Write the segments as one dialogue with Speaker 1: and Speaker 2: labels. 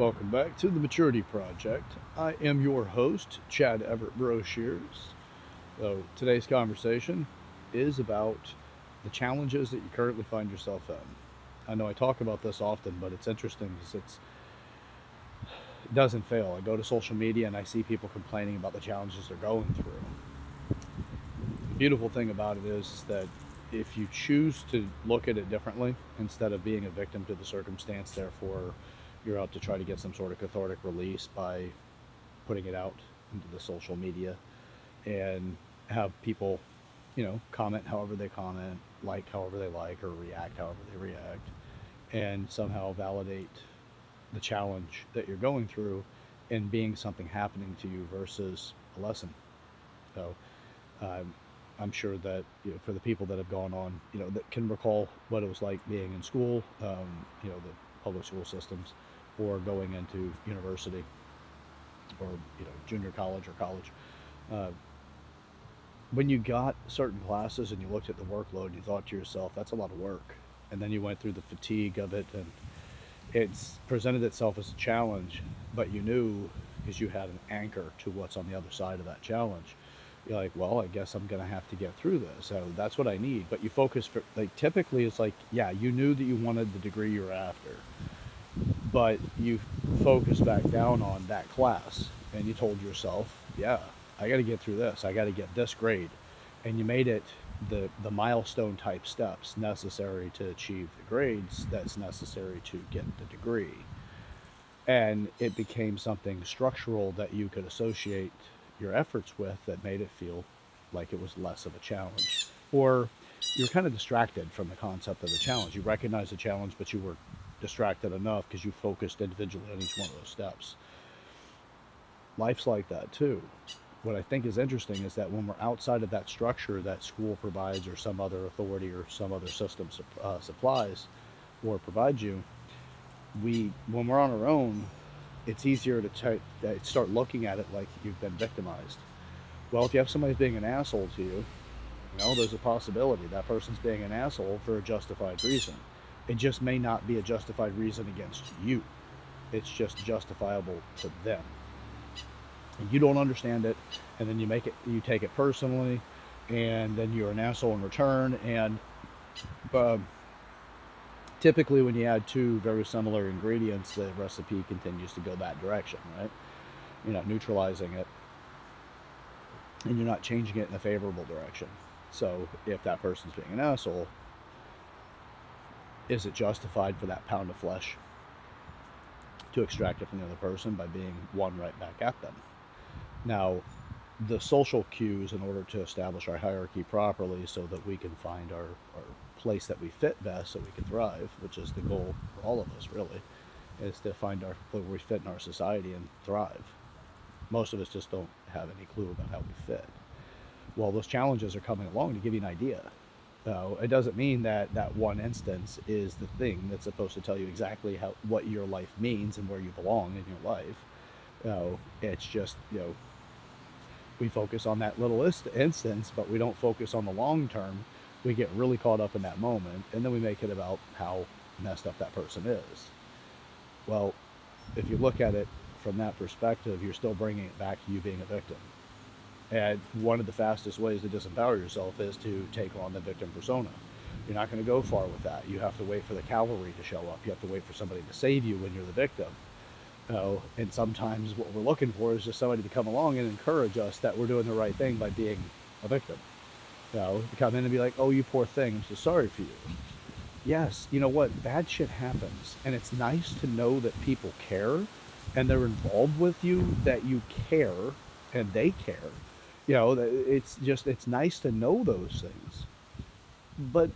Speaker 1: Welcome back to the Maturity Project. I am your host, Chad Everett Broshears. So, today's conversation is about the challenges that you currently find yourself in. I know I talk about this often, but it's interesting because it doesn't fail. I go to social media and I see people complaining about the challenges they're going through. The beautiful thing about it is that if you choose to look at it differently, instead of being a victim to the circumstance, therefore you're out to try to get some sort of cathartic release by putting it out into the social media and have people, comment however they comment, like however they like, or react however they react, and somehow validate the challenge that you're going through and being something happening to you versus a lesson. So um, I'm sure that for the people that have gone on, that can recall what it was like being in school, the public school systems, or going into university or junior college or college. Uh, when you got certain classes and you looked at the workload, you thought to yourself, "That's a lot of work," and then you went through the fatigue of it, and it's presented itself as a challenge, but you knew because you had an anchor to what's on the other side of that challenge. You're like, well, I guess I'm gonna have to get through this. So that's what I need. But you focus for like typically it's like, yeah, you knew that you wanted the degree you were after, but you focus back down on that class and you told yourself, yeah, I got to get through this. I got to get this grade, and you made it the milestone type steps necessary to achieve the grades that's necessary to get the degree, and it became something structural that you could associate your efforts with that made it feel like it was less of a challenge, or you're kind of distracted from the concept of the challenge. You recognize the challenge, but you were distracted enough because you focused individually on each one of those steps. Life's like that too. What I think is interesting is that when we're outside of that structure that school provides or some other authority or some other system supplies or provides you, when we're on our own, it's easier to start looking at it like you've been victimized. Well, if you have somebody being an asshole to you, there's a possibility that person's being an asshole for a justified reason. It just may not be a justified reason against you. It's just justifiable to them. And you don't understand it, and then you take it personally, and then you're an asshole in return. And uh, typically, when you add two very similar ingredients, the recipe continues to go that direction, right? You're not neutralizing it, and you're not changing it in a favorable direction. So, if that person's being an asshole, is it justified for that pound of flesh to extract it from the other person by being one right back at them? Now, the social cues in order to establish our hierarchy properly so that we can find our place that we fit best so we can thrive, which is the goal for all of us really, is to find where we fit in our society and thrive. Most of us just don't have any clue about how we fit. Well, those challenges are coming along to give you an idea. It doesn't mean that that one instance is the thing that's supposed to tell you exactly what your life means and where you belong in your life. It's just, we focus on that little instance, but we don't focus on the long term. We get really caught up in that moment, and then we make it about how messed up that person is. Well, if you look at it from that perspective, you're still bringing it back to you being a victim. And one of the fastest ways to disempower yourself is to take on the victim persona. You're not going to go far with that. You have to wait for the cavalry to show up. You have to wait for somebody to save you when you're the victim. And sometimes what we're looking for is just somebody to come along and encourage us that we're doing the right thing by being a victim. To come in and be like, "Oh, you poor thing, I'm so sorry for you." Yes, you know what? Bad shit happens, and it's nice to know that people care, and they're involved with you, that you care, and they care. It's nice to know those things. But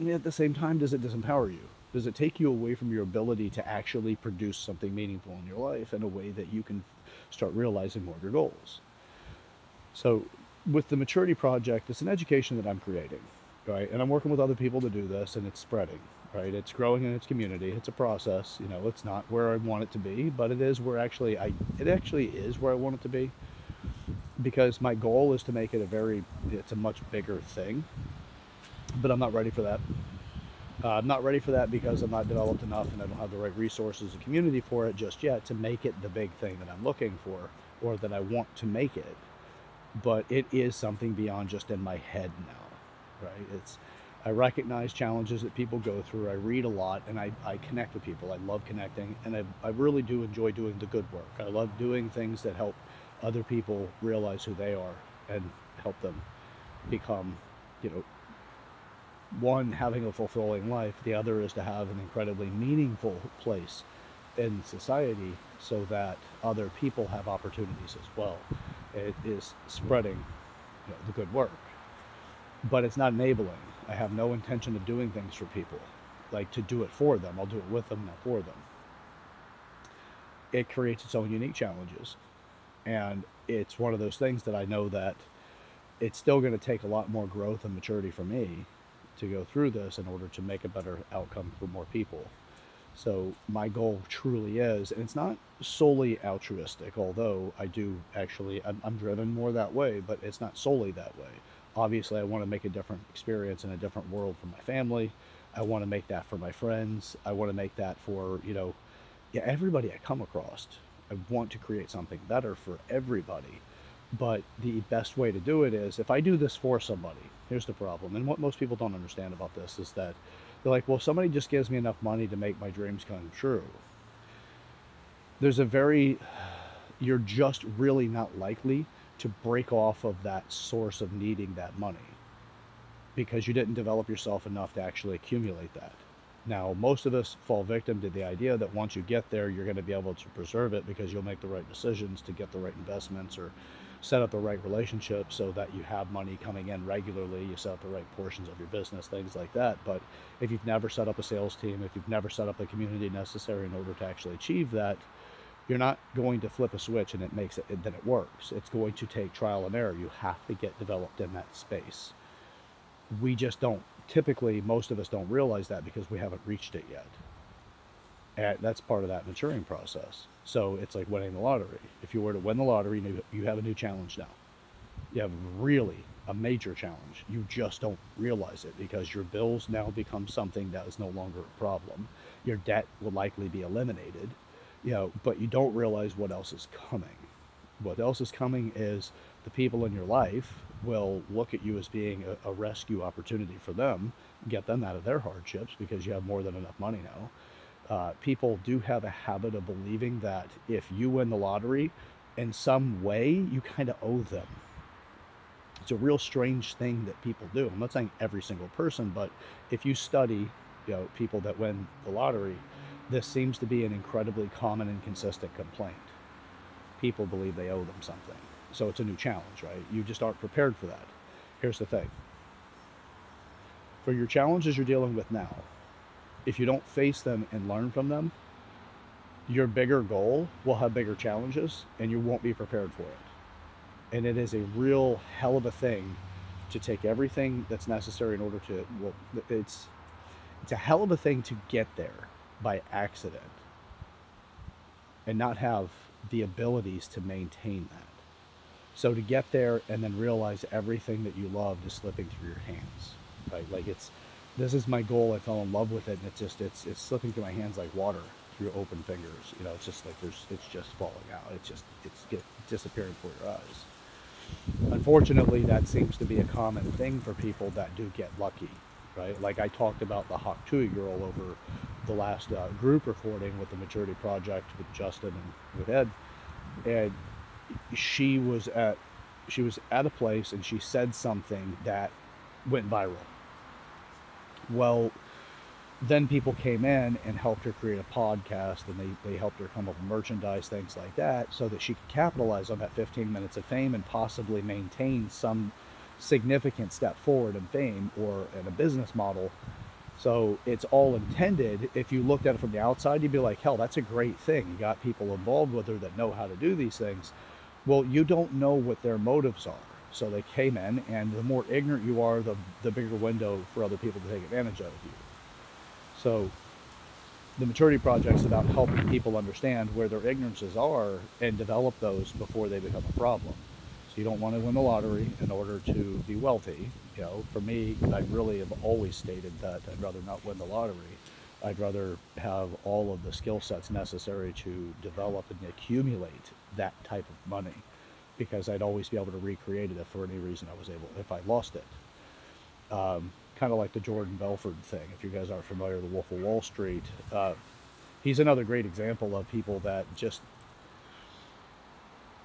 Speaker 1: at the same time, does it disempower you? Does it take you away from your ability to actually produce something meaningful in your life in a way that you can start realizing more of your goals? So, with the Maturity Project, it's an education that I'm creating, right? And I'm working with other people to do this, and it's spreading, right? It's growing in its community. It's a process. It's not where I want it to be, but it is where it actually is where I want it to be, because my goal is to make it it's a much bigger thing, but I'm not ready for that. I'm not ready for that because I'm not developed enough and I don't have the right resources and community for it just yet to make it the big thing that I'm looking for or that I want to make it. But it is something beyond just in my head now, right? I recognize challenges that people go through. I read a lot and I connect with people. I love connecting and I really do enjoy doing the good work. I love doing things that help other people realize who they are and help them become, you know, one, having a fulfilling life. The other is to have an incredibly meaningful place in society so that other people have opportunities as well. It is spreading, the good work, but it's not enabling. I have no intention of doing things for people, like to do it for them. I'll do it with them, not for them. It creates its own unique challenges, and it's one of those things that I know that it's still going to take a lot more growth and maturity for me to go through this in order to make a better outcome for more people. So my goal truly is, and it's not solely altruistic, although I do actually, I'm driven more that way, but it's not solely that way. Obviously, I want to make a different experience in a different world for my family. I want to make that for my friends. I want to make that for, yeah, everybody I come across. I want to create something better for everybody. But the best way to do it is if I do this for somebody, here's the problem. And what most people don't understand about this is that they're like, well, somebody just gives me enough money to make my dreams come true. There's you're just really not likely to break off of that source of needing that money because you didn't develop yourself enough to actually accumulate that. Now, most of us fall victim to the idea that once you get there, you're going to be able to preserve it because you'll make the right decisions to get the right investments or set up the right relationship so that you have money coming in regularly. You set up the right portions of your business, things like that. But if you've never set up a sales team, if you've never set up the community necessary in order to actually achieve that, you're not going to flip a switch and then it works. It's going to take trial and error. You have to get developed in that space. We just don't. Typically, most of us don't realize that because we haven't reached it yet. And that's part of that maturing process. So it's like winning the lottery. If you were to win the lottery, you have a new challenge now. You have really a major challenge. You just don't realize it because your bills now become something that is no longer a problem. Your debt will likely be eliminated, but you don't realize what else is coming. What else is coming is the people in your life will look at you as being a rescue opportunity for them, get them out of their hardships because you have more than enough money now. People do have a habit of believing that if you win the lottery, in some way, you kind of owe them. It's a real strange thing that people do. I'm not saying every single person, but if you study, people that win the lottery, this seems to be an incredibly common and consistent complaint. People believe they owe them something. So it's a new challenge, right? You just aren't prepared for that. Here's the thing. For your challenges you're dealing with now, if you don't face them and learn from them, your bigger goal will have bigger challenges and you won't be prepared for it. And it is a real hell of a thing to take everything that's necessary in order to, it's a hell of a thing to get there by accident and not have the abilities to maintain that. So to get there and then realize everything that you loved is slipping through your hands, right? Like this is my goal. I fell in love with it, and it's slipping through my hands like water through open fingers. It's just like it's just falling out. It's disappearing before your eyes. Unfortunately, that seems to be a common thing for people that do get lucky, right? Like I talked about the Hawk Tui girl over the last group recording with the Maturity Project with Justin and with Ed, and she was at a place and she said something that went viral. Well, then people came in and helped her create a podcast, and they helped her come up with merchandise, things like that, so that she could capitalize on that 15 minutes of fame and possibly maintain some significant step forward in fame or in a business model. So it's all intended. If you looked at it from the outside, you'd be like, hell, that's a great thing. You got people involved with her that know how to do these things. Well, you don't know what their motives are. So they came in, and the more ignorant you are, the bigger window for other people to take advantage of you. So the Maturity Project is about helping people understand where their ignorances are and develop those before they become a problem. So you don't want to win the lottery in order to be wealthy. For me, I really have always stated that I'd rather not win the lottery. I'd rather have all of the skill sets necessary to develop and accumulate that type of money, because I'd always be able to recreate it if for any reason if I lost it. Kind of like the Jordan Belfort thing. If you guys aren't familiar with The Wolf of Wall Street, he's another great example of people that just,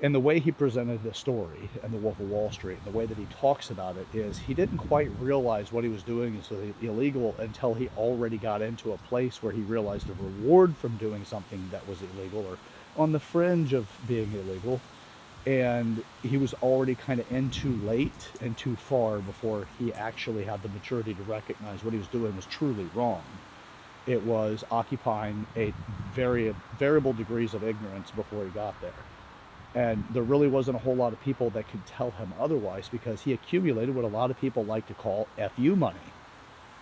Speaker 1: and the way he presented the story and The Wolf of Wall Street, and the way that he talks about it, is he didn't quite realize what he was doing is illegal until he already got into a place where he realized the reward from doing something that was illegal or on the fringe of being illegal. And he was already kind of in too late and too far before he actually had the maturity to recognize what he was doing was truly wrong. It was occupying a very variable degrees of ignorance before he got there. And there really wasn't a whole lot of people that could tell him otherwise, because he accumulated what a lot of people like to call FU money.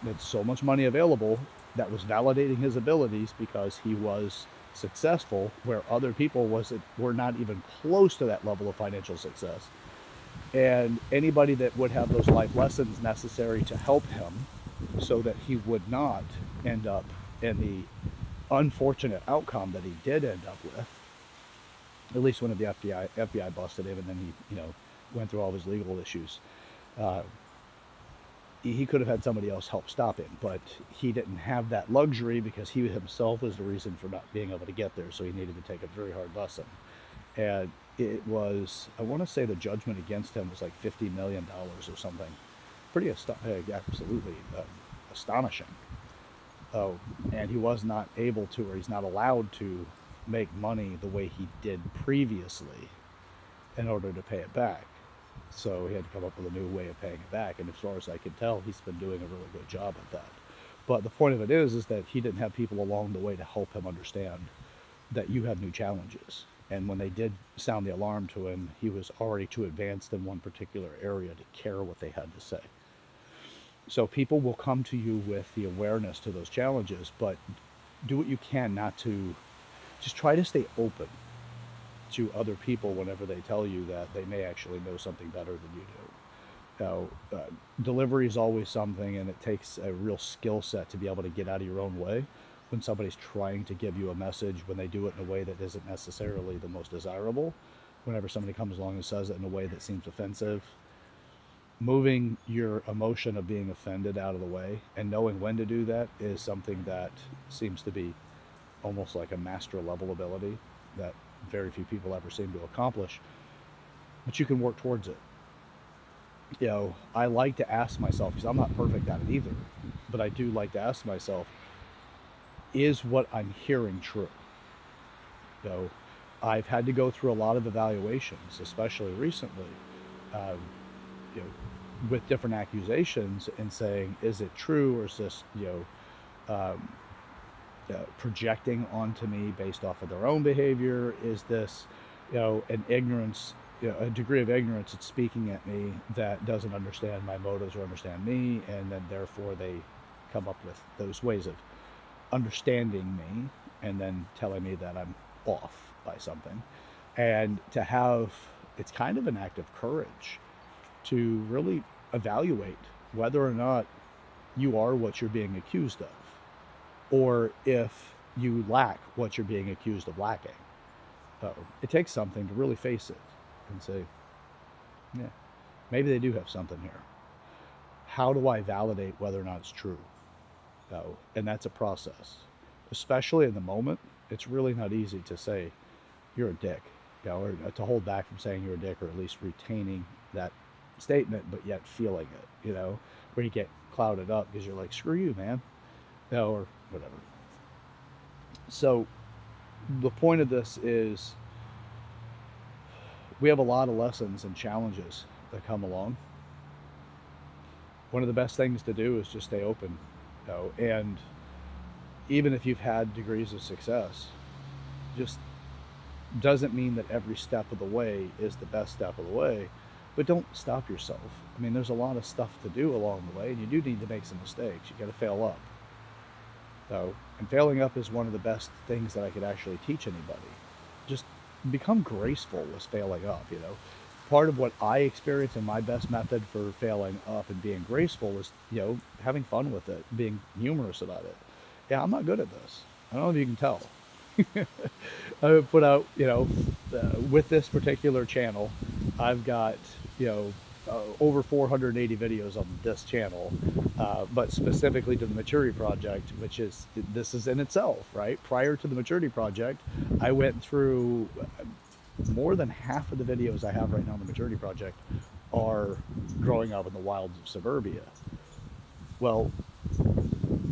Speaker 1: There's so much money available that was validating his abilities because he was successful, where other people were not even close to that level of financial success. And anybody that would have those life lessons necessary to help him so that he would not end up in the unfortunate outcome that he did end up with, at least when the FBI busted him, and then he went through all of his legal issues. He could have had somebody else help stop him, but he didn't have that luxury because he himself was the reason for not being able to get there. So he needed to take a very hard lesson. And it was, I want to say the judgment against him was like $50 million or something. Pretty absolutely astonishing. Oh, and he was not able to, or he's not allowed to make money the way he did previously in order to pay it back. So he had to come up with a new way of paying it back. And as far as I can tell, he's been doing a really good job at that. But the point of it is that he didn't have people along the way to help him understand that you have new challenges. And when they did sound the alarm to him, he was already too advanced in one particular area to care what they had to say. So people will come to you with the awareness to those challenges, but do what you can not to, just try to stay open to other people whenever they tell you that they may actually know something better than you do. Delivery is always something, and it takes a real skill set to be able to get out of your own way when somebody's trying to give you a message, when they do it in a way that isn't necessarily the most desirable. Whenever somebody comes along and says it in a way that seems offensive, moving your emotion of being offended out of the way and knowing when to do that is something that seems to be almost like a master level ability that very few people ever seem to accomplish, but you can work towards it. I like to ask myself, because I'm not perfect at it either, but I do like to ask myself, is what I'm hearing true? I've had to go through a lot of evaluations, especially recently, um, you know, with different accusations, and saying, is it true, or is this, um, projecting onto me based off of their own behavior? Is this, an ignorance, a degree of ignorance that's speaking at me that doesn't understand my motives or understand me, and then therefore they come up with those ways of understanding me and then telling me that I'm off by something. And to have, it's kind of an act of courage to really evaluate whether or not you are what you're being accused of, or if you lack what you're being accused of lacking. It takes something to really face it and say, yeah, maybe they do have something here. How do I validate whether or not it's true? And that's a process. Especially in the moment, it's really not easy to say you're a dick, or to hold back from saying you're a dick, or at least retaining that statement, but yet feeling it, where you get clouded up because you're like, screw you, man, or whatever. So the point of this is, we have a lot of lessons and challenges that come along. One of the best things to do is just stay open, and even if you've had degrees of success, just doesn't mean that every step of the way is the best step of the way. But don't stop yourself. I mean, there's a lot of stuff to do along the way, and you do need to make some mistakes. You got to fail up. And failing up is one of the best things that I could actually teach anybody. Just become graceful with failing up, part of what I experience and my best method for failing up and being graceful is, having fun with it, being humorous about it. Yeah, I'm not good at this. I don't know if you can tell. I put out, with this particular channel, I've got, over 480 videos on this channel, but specifically to the Maturity Project, which is, this is in itself, right? Prior to the Maturity Project, I went through more than half of the videos I have right now on the Maturity Project are growing up in the wilds of suburbia. Well,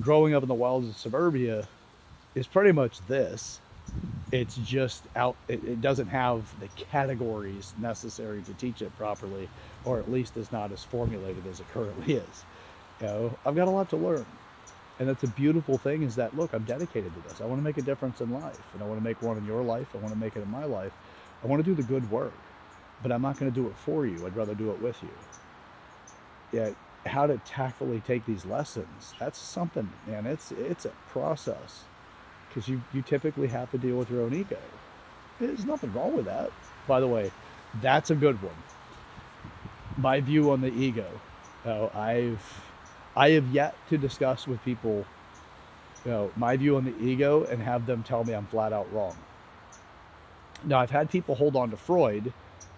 Speaker 1: growing up in the wilds of suburbia is pretty much this. It's just out, it doesn't have the categories necessary to teach it properly, or at least is not as formulated as it currently is. I've got a lot to learn. And that's a beautiful thing, is that, look, I'm dedicated to this. I want to make a difference in life, and I want to make one in your life. I want to make it in my life. I want to do the good work, but I'm not going to do it for you. I'd rather do it with you. Yet, how to tactfully take these lessons, that's something, man. It's a process, because you typically have to deal with your own ego. There's nothing wrong with that. By the way, that's a good one. My view on the ego. I have yet to discuss with people, my view on the ego and have them tell me I'm flat out wrong. Now, I've had people hold on to Freud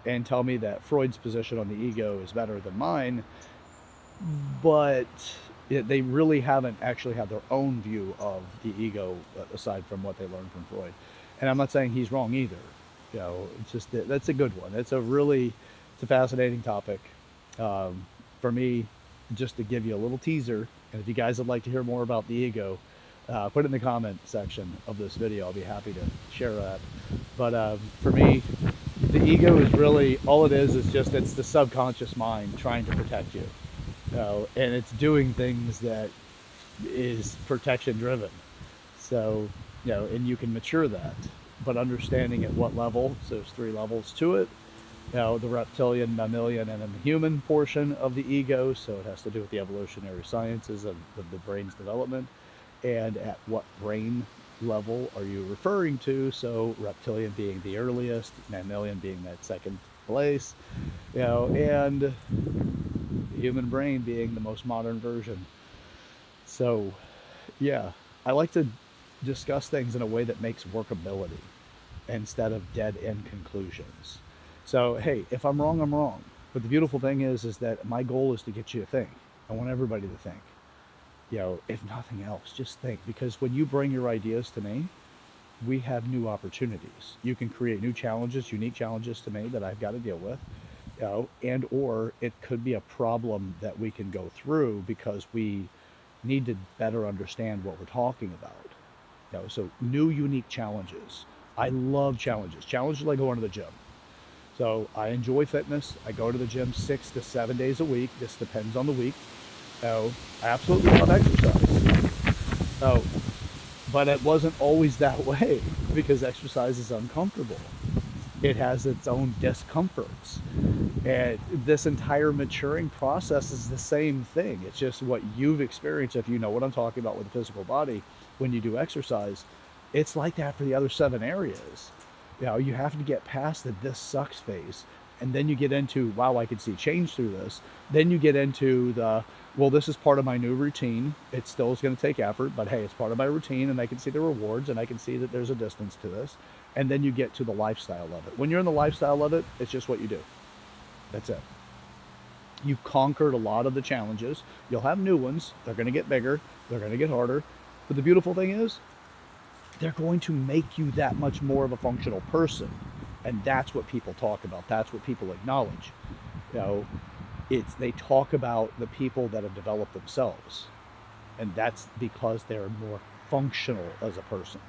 Speaker 1: and tell me that Freud's position on the ego is better than mine, but they really haven't actually had their own view of the ego aside from what they learned from Freud. And I'm not saying he's wrong either. It's just that's a good one. It's a fascinating topic. For me, just to give you a little teaser, and if you guys would like to hear more about the ego, put it in the comment section of this video. I'll be happy to share that. But for me, the ego is really, all it is just, it's the subconscious mind trying to protect you. And it's doing things that is protection driven. So, and you can mature that, but understanding at what level, so there's 3 levels to it. The reptilian, mammalian, and then the human portion of the ego. So it has to do with the evolutionary sciences of the brain's development, and at what brain level are you referring to? So reptilian being the earliest, mammalian being that second place, and the human brain being the most modern version. So, yeah, I like to discuss things in a way that makes workability instead of dead end conclusions. So, hey, if I'm wrong, I'm wrong. But the beautiful thing is that my goal is to get you to think. I want everybody to think. If nothing else, just think. Because when you bring your ideas to me, we have new opportunities. You can create new challenges, unique challenges to me that I've got to deal with. And or it could be a problem that we can go through because we need to better understand what we're talking about. So new, unique challenges. I love challenges. Challenges like going to the gym. So I enjoy fitness. I go to the gym 6 to 7 days a week. This depends on the week. I absolutely love exercise. But it wasn't always that way, because exercise is uncomfortable. It has its own discomforts. And this entire maturing process is the same thing. It's just what you've experienced, if you know what I'm talking about with the physical body, when you do exercise. It's like that for the other 7 areas. You have to get past the "this sucks" phase, and then you get into, wow, I can see change through this. Then you get into the, well, this is part of my new routine. It still is going to take effort, but hey, it's part of my routine, and I can see the rewards, and I can see that there's a distance to this. And then you get to the lifestyle of it. When you're in the lifestyle of it, it's just what you do. That's it. You've conquered a lot of the challenges. You'll have new ones. They're going to get bigger. They're going to get harder. But the beautiful thing is, they're going to make you that much more of a functional person. And that's what people talk about. That's what people acknowledge. They talk about the people that have developed themselves. And that's because they're more functional as a person.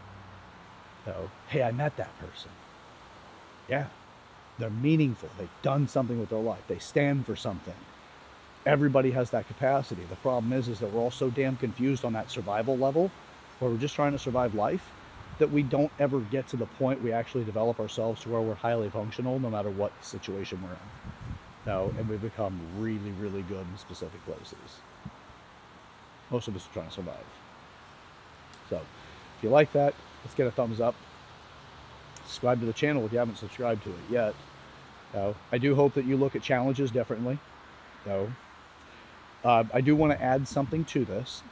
Speaker 1: Hey, I met that person. Yeah, they're meaningful. They've done something with their life. They stand for something. Everybody has that capacity. The problem is that we're all so damn confused on that survival level, where we're just trying to survive life, that we don't ever get to the point we actually develop ourselves to where we're highly functional no matter what situation we're in. And we become really, really good in specific places. Most of us are trying to survive. So, if you like that, let's get a thumbs up. Subscribe to the channel if you haven't subscribed to it yet. I do hope that you look at challenges differently. So, I do want to add something to this.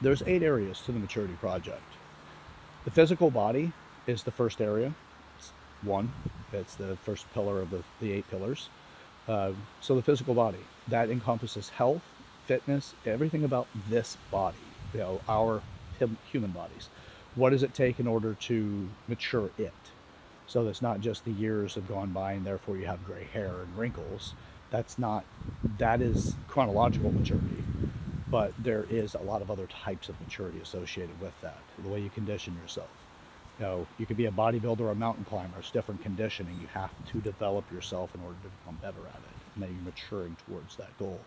Speaker 1: There's 8 areas to the maturity project. The physical body is the first area. It's one. It's the first pillar of the 8 pillars. So the physical body, that encompasses health, fitness, everything about this body, our human bodies. What does it take in order to mature it? So that's not just the years have gone by and therefore you have gray hair and wrinkles. That is chronological maturity. But there is a lot of other types of maturity associated with that. The way you condition yourself. You could be a bodybuilder or a mountain climber. It's different conditioning. You have to develop yourself in order to become better at it. And then you're maturing towards that goal.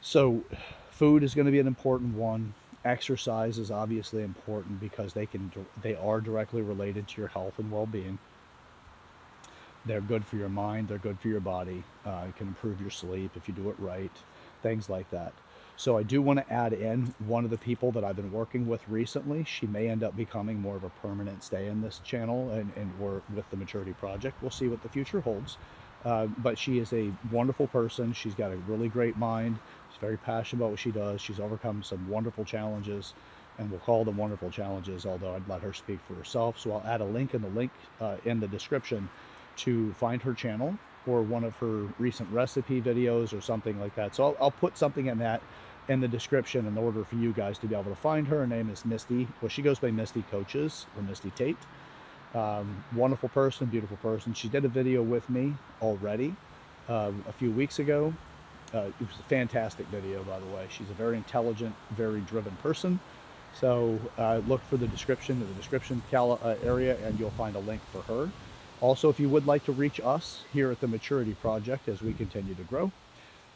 Speaker 1: So food is going to be an important one. Exercise is obviously important because they are directly related to your health and well-being. They're good for your mind. They're good for your body. It can improve your sleep if you do it right. Things like that. So I do want to add in one of the people that I've been working with recently. She may end up becoming more of a permanent stay in this channel and work with the Maturity Project. We'll see what the future holds. But she is a wonderful person. She's got a really great mind. She's very passionate about what she does. She's overcome some wonderful challenges, and we'll call them wonderful challenges, although I'd let her speak for herself. So I'll add a link in the description to find her channel or one of her recent recipe videos or something like that. So I'll put something in the description in order for you guys to be able to find her. Her name is Misty. Well, she goes by Misty Coaches or Misty Tate. Wonderful person, beautiful person. She did a video with me already a few weeks ago. It was a fantastic video, by the way. She's a very intelligent, very driven person. So look for the description in the description area, and you'll find a link for her. Also, if you would like to reach us here at the Maturity Project as we continue to grow,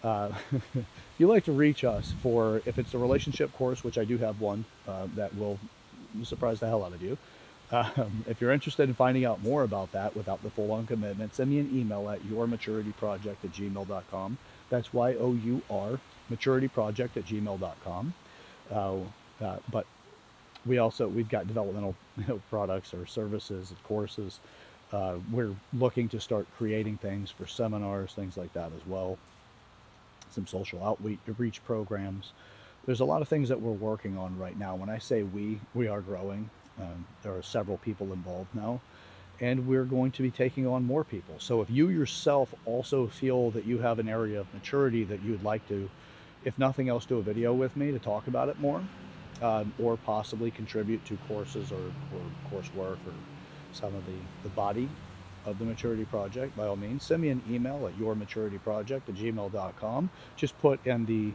Speaker 1: if you'd like to reach us if it's a relationship course, which I do have one that will surprise the hell out of you. If you're interested in finding out more about that without the full-on commitment, send me an email at yourmaturityproject@gmail.com. That's YOUR maturityproject@gmail.com. But we've got developmental products or services and courses. We're looking to start creating things for seminars, things like that as well. Some social outreach programs. There's a lot of things that we're working on right now. When I say we are growing. There are several people involved now, and we're going to be taking on more people. So if you yourself also feel that you have an area of maturity that you would like to, if nothing else, do a video with me to talk about it more, or possibly contribute to courses or coursework or some of the body of the Maturity Project, by all means, send me an email at yourmaturityproject@gmail.com. Just put in the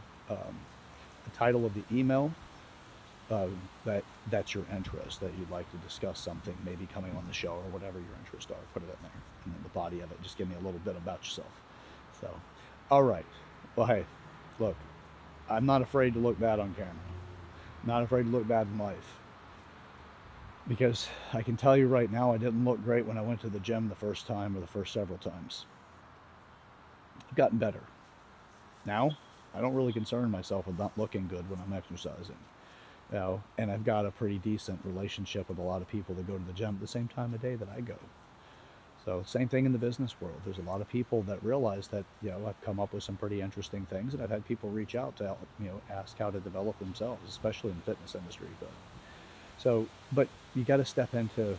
Speaker 1: title of the email that's your interest, that you'd like to discuss something, maybe coming on the show or whatever your interests are. Put it in there, and then the body of it, just give me a little bit about yourself. So, all right. Well, hey, look, I'm not afraid to look bad on camera. I'm not afraid to look bad in life, because I can tell you right now, I didn't look great when I went to the gym the first time or the first several times. I've gotten better. Now, I don't really concern myself with not looking good when I'm exercising. And I've got a pretty decent relationship with a lot of people that go to the gym at the same time of day that I go. So same thing in the business world. There's a lot of people that realize that, I've come up with some pretty interesting things, and I've had people reach out to help, ask how to develop themselves, especially in the fitness industry. But you got to step into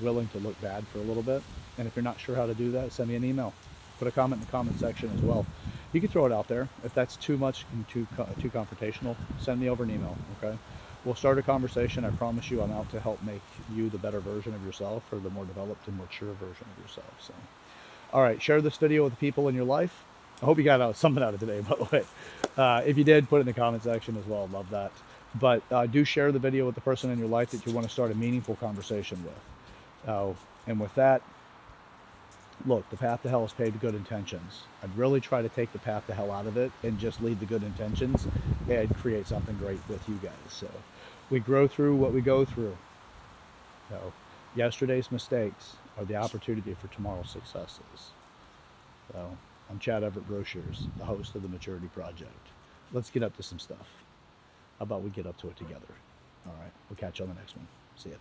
Speaker 1: willing to look bad for a little bit. And if you're not sure how to do that, send me an email. Put a comment in the comment section as well. You can throw it out there. If that's too much and too confrontational, send me over an email, okay? We'll start a conversation. I promise you I'm out to help make you the better version of yourself, or the more developed and mature version of yourself. So, all right, share this video with the people in your life. I hope you got something out of today, by the way. If you did, put it in the comment section as well. Love that. But do share the video with the person in your life that you want to start a meaningful conversation with. And with that, look, the path to hell is paved with good intentions. I'd really try to take the path to hell out of it and just lead the good intentions and create something great with you guys. So we grow through what we go through. So yesterday's mistakes are the opportunity for tomorrow's successes. So I'm Chad Everett Brochures, the host of the Maturity Project. Let's get up to some stuff. How about we get up to it together? All right, we'll catch you on the next one. See ya.